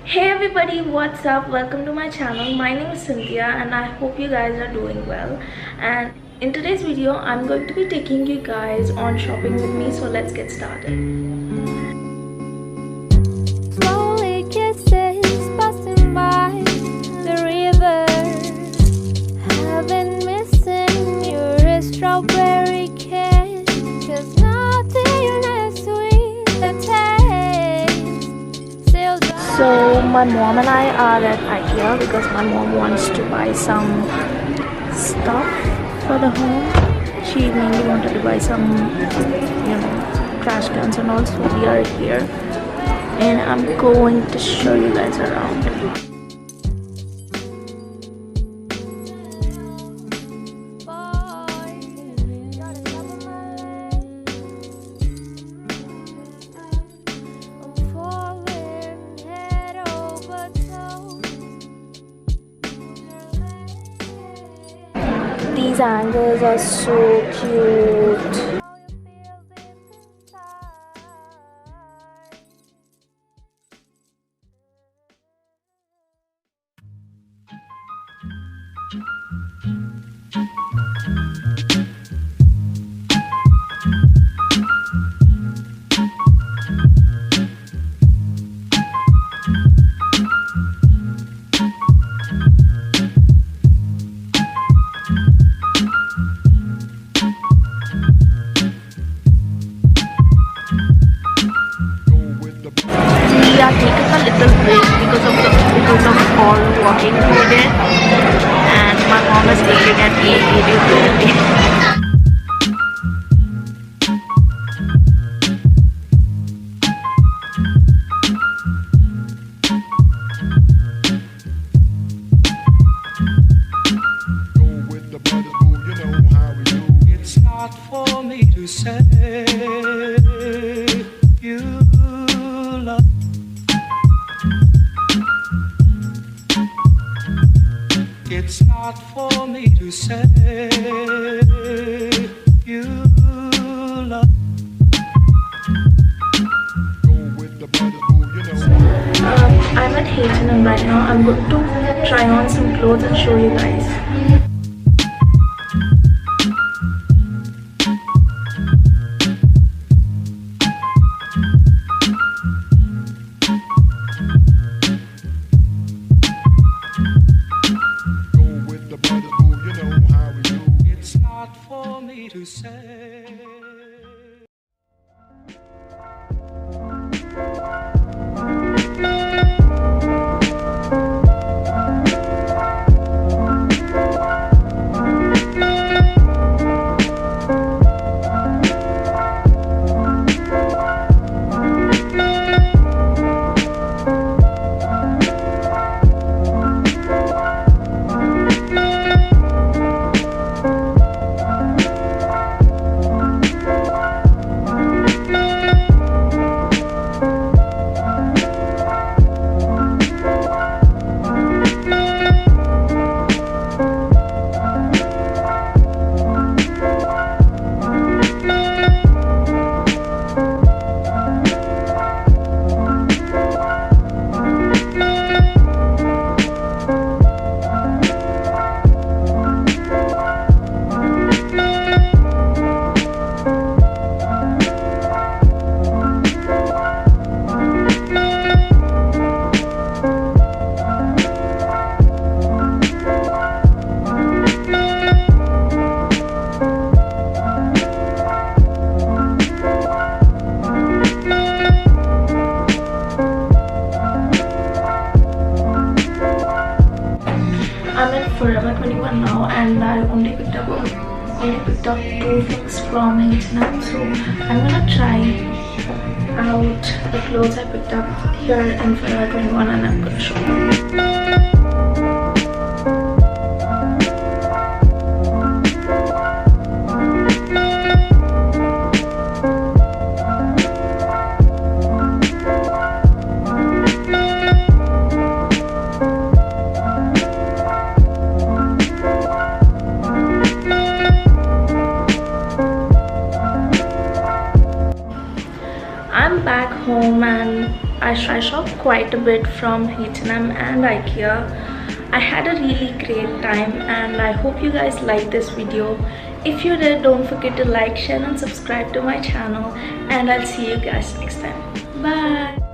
Hey everybody, what's up? Welcome to my channel. My name is Cinthya and I hope you guys are doing well. And in today's video, I'm going to be taking you guys on shopping with me. So let's get started. Slowly kisses passing by the river. I've been missing your strawberry kiss, 'cause nothing as sweet the taste. So my mom and I are at Ikea because my mom wants to buy some stuff for the home. She mainly wanted to buy some, trash cans and also we are here. And I'm going to show you guys around. These angles are so cute. We are taking a little break because of all walking we did, and my mom is looking at me really. It's not for me to say you love. It's not for me to say you love. I'm at H&M right now. I'm going to try on some clothes and show you guys. It's not for me to say. I'm at Forever 21 now, and I only picked up 2 things from H&M. So I'm gonna try out the clothes I picked up here in Forever 21, and I'm gonna show you. I'm back home and I shop quite a bit from H&M and Ikea. I had a really great time and I hope you guys liked this video. If you did, don't forget to like, share and subscribe to my channel, and I'll see you guys next time. Bye!